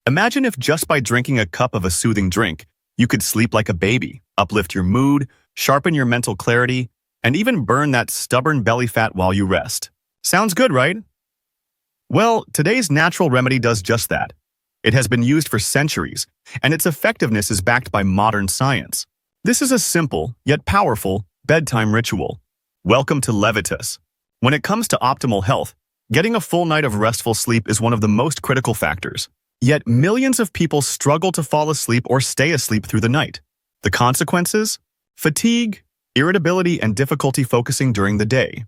Imagine if just by drinking a cup of a soothing drink, you could sleep like a baby, uplift your mood, sharpen your mental clarity, and even burn that stubborn belly fat while you rest. Sounds good, right? Well, today's natural remedy does just that. It has been used for centuries, and its effectiveness is backed by modern science. This is a simple, yet powerful, bedtime ritual. Welcome to Levitas. When it comes to optimal health, getting a full night of restful sleep is one of the most critical factors. Yet millions of people struggle to fall asleep or stay asleep through the night. The consequences? Fatigue, irritability, and difficulty focusing during the day.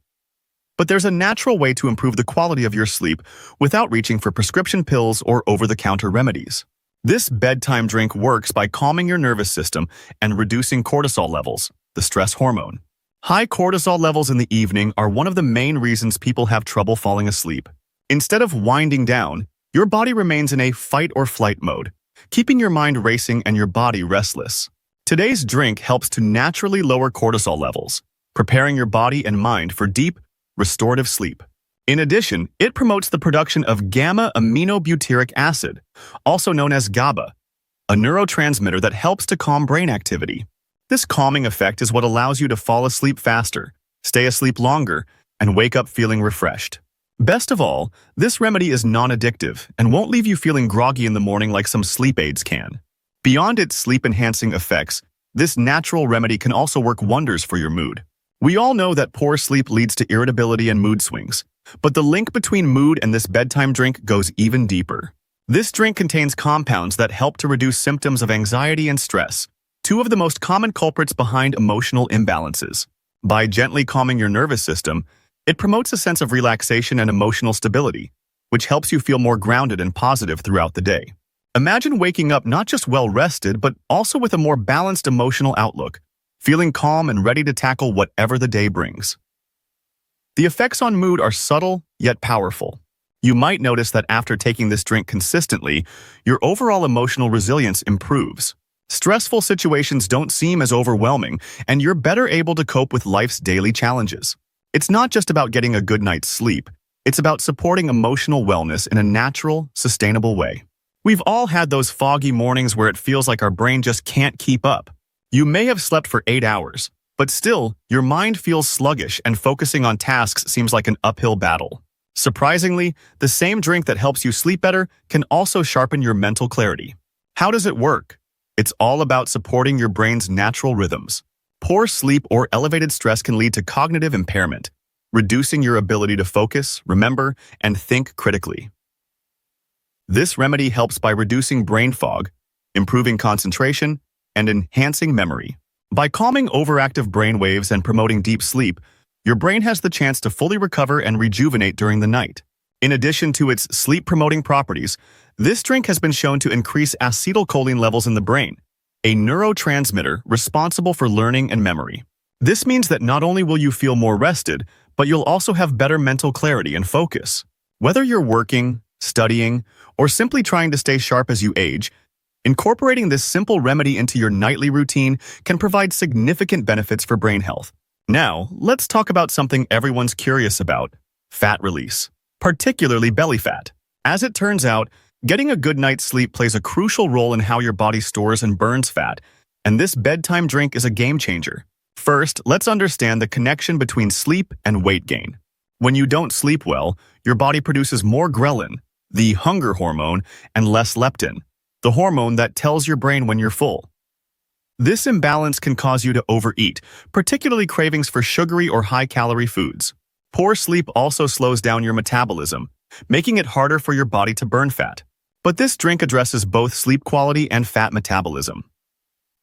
But there's a natural way to improve the quality of your sleep without reaching for prescription pills or over-the-counter remedies. This bedtime drink works by calming your nervous system and reducing cortisol levels, the stress hormone. High cortisol levels in the evening are one of the main reasons people have trouble falling asleep. Instead of winding down, your body remains in a fight-or-flight mode, keeping your mind racing and your body restless. Today's drink helps to naturally lower cortisol levels, preparing your body and mind for deep, restorative sleep. In addition, it promotes the production of gamma-aminobutyric acid, also known as GABA, a neurotransmitter that helps to calm brain activity. This calming effect is what allows you to fall asleep faster, stay asleep longer, and wake up feeling refreshed. Best of all, this remedy is non-addictive and won't leave you feeling groggy in the morning like some sleep aids can. Beyond its sleep-enhancing effects, this natural remedy can also work wonders for your mood. We all know that poor sleep leads to irritability and mood swings, but the link between mood and this bedtime drink goes even deeper. This drink contains compounds that help to reduce symptoms of anxiety and stress, two of the most common culprits behind emotional imbalances. By gently calming your nervous system, it promotes a sense of relaxation and emotional stability, which helps you feel more grounded and positive throughout the day. Imagine waking up not just well-rested, but also with a more balanced emotional outlook, feeling calm and ready to tackle whatever the day brings. The effects on mood are subtle, yet powerful. You might notice that after taking this drink consistently, your overall emotional resilience improves. Stressful situations don't seem as overwhelming, and you're better able to cope with life's daily challenges. It's not just about getting a good night's sleep. It's about supporting emotional wellness in a natural, sustainable way. We've all had those foggy mornings where it feels like our brain just can't keep up. You may have slept for 8 hours, but still, your mind feels sluggish and focusing on tasks seems like an uphill battle. Surprisingly, the same drink that helps you sleep better can also sharpen your mental clarity. How does it work? It's all about supporting your brain's natural rhythms. Poor sleep or elevated stress can lead to cognitive impairment, reducing your ability to focus, remember, and think critically. This remedy helps by reducing brain fog, improving concentration, and enhancing memory. By calming overactive brain waves and promoting deep sleep, your brain has the chance to fully recover and rejuvenate during the night. In addition to its sleep-promoting properties, this drink has been shown to increase acetylcholine levels in the brain, a neurotransmitter responsible for learning and memory. This means that not only will you feel more rested, but you'll also have better mental clarity and focus. Whether you're working, studying, or simply trying to stay sharp as you age, incorporating this simple remedy into your nightly routine can provide significant benefits for brain health. Now, let's talk about something everyone's curious about: fat release, particularly belly fat. As it turns out, getting a good night's sleep plays a crucial role in how your body stores and burns fat, and this bedtime drink is a game changer. First, let's understand the connection between sleep and weight gain. When you don't sleep well, your body produces more ghrelin, the hunger hormone, and less leptin, the hormone that tells your brain when you're full. This imbalance can cause you to overeat, particularly cravings for sugary or high-calorie foods. Poor sleep also slows down your metabolism, making it harder for your body to burn fat. But this drink addresses both sleep quality and fat metabolism.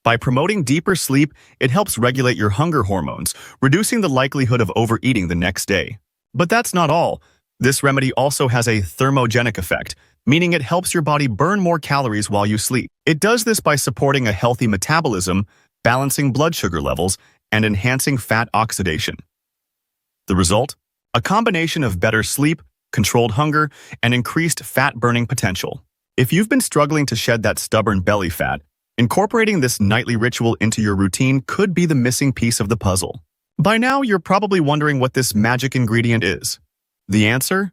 By promoting deeper sleep, it helps regulate your hunger hormones, reducing the likelihood of overeating the next day. But that's not all. This remedy also has a thermogenic effect, meaning it helps your body burn more calories while you sleep. It does this by supporting a healthy metabolism, balancing blood sugar levels, and enhancing fat oxidation. The result? A combination of better sleep, controlled hunger, and increased fat-burning potential. If you've been struggling to shed that stubborn belly fat, incorporating this nightly ritual into your routine could be the missing piece of the puzzle. By now, you're probably wondering what this magic ingredient is. The answer?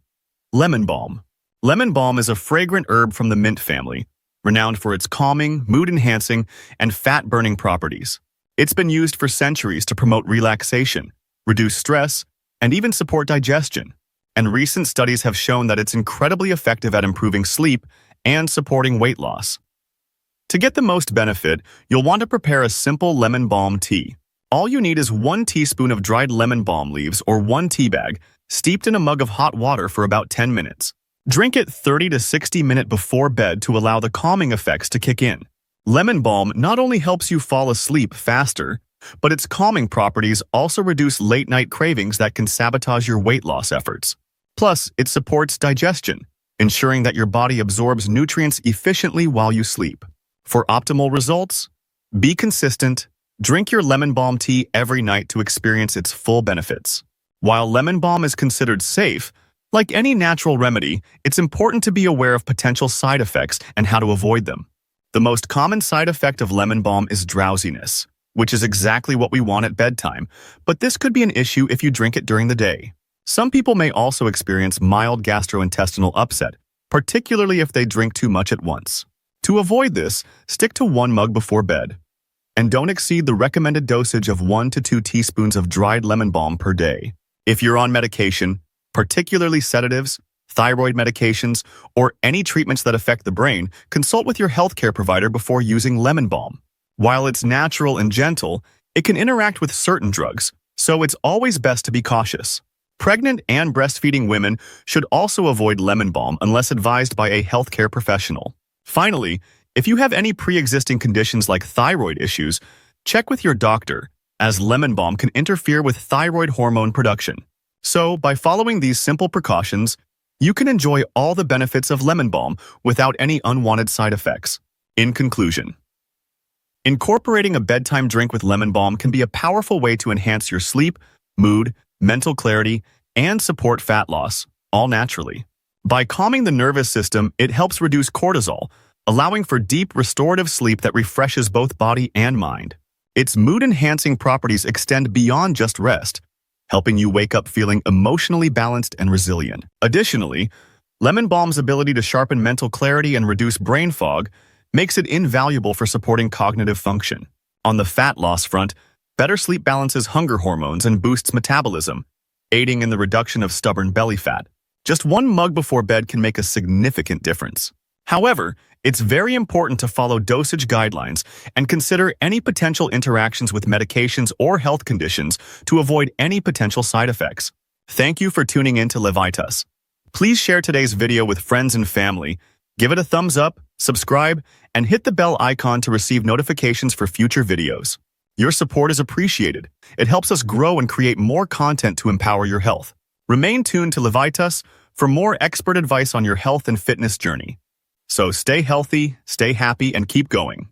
Lemon balm. Lemon balm is a fragrant herb from the mint family, renowned for its calming, mood-enhancing, and fat-burning properties. It's been used for centuries to promote relaxation, reduce stress, and even support digestion. And recent studies have shown that it's incredibly effective at improving sleep and supporting weight loss. To get the most benefit, you'll want to prepare a simple lemon balm tea. All you need is 1 teaspoon of dried lemon balm leaves or 1 tea bag, steeped in a mug of hot water for about 10 minutes. Drink it 30 to 60 minutes before bed to allow the calming effects to kick in. Lemon balm not only helps you fall asleep faster, but its calming properties also reduce late-night cravings that can sabotage your weight loss efforts. Plus, it supports digestion, ensuring that your body absorbs nutrients efficiently while you sleep. For optimal results, be consistent. Drink your lemon balm tea every night to experience its full benefits. While lemon balm is considered safe, like any natural remedy, it's important to be aware of potential side effects and how to avoid them. The most common side effect of lemon balm is drowsiness, which is exactly what we want at bedtime, but this could be an issue if you drink it during the day. Some people may also experience mild gastrointestinal upset, particularly if they drink too much at once. To avoid this, stick to 1 mug before bed, and don't exceed the recommended dosage of 1 to 2 teaspoons of dried lemon balm per day. If you're on medication, particularly sedatives, thyroid medications, or any treatments that affect the brain, consult with your healthcare provider before using lemon balm. While it's natural and gentle, it can interact with certain drugs, so it's always best to be cautious. Pregnant and breastfeeding women should also avoid lemon balm unless advised by a healthcare professional. Finally, if you have any pre-existing conditions like thyroid issues, check with your doctor, as lemon balm can interfere with thyroid hormone production. So, by following these simple precautions, you can enjoy all the benefits of lemon balm without any unwanted side effects. In conclusion, incorporating a bedtime drink with lemon balm can be a powerful way to enhance your sleep, mood, mental clarity, and support fat loss, all naturally. By calming the nervous system, it helps reduce cortisol, allowing for deep, restorative sleep that refreshes both body and mind. Its mood-enhancing properties extend beyond just rest, helping you wake up feeling emotionally balanced and resilient. Additionally, lemon balm's ability to sharpen mental clarity and reduce brain fog makes it invaluable for supporting cognitive function. On the fat loss front, better sleep balances hunger hormones and boosts metabolism, aiding in the reduction of stubborn belly fat. Just 1 mug before bed can make a significant difference. However, it's very important to follow dosage guidelines and consider any potential interactions with medications or health conditions to avoid any potential side effects. Thank you for tuning in to Levitas. Please share today's video with friends and family, give it a thumbs up, subscribe, and hit the bell icon to receive notifications for future videos. Your support is appreciated. It helps us grow and create more content to empower your health. Remain tuned to Levitas for more expert advice on your health and fitness journey. So stay healthy, stay happy, and keep going.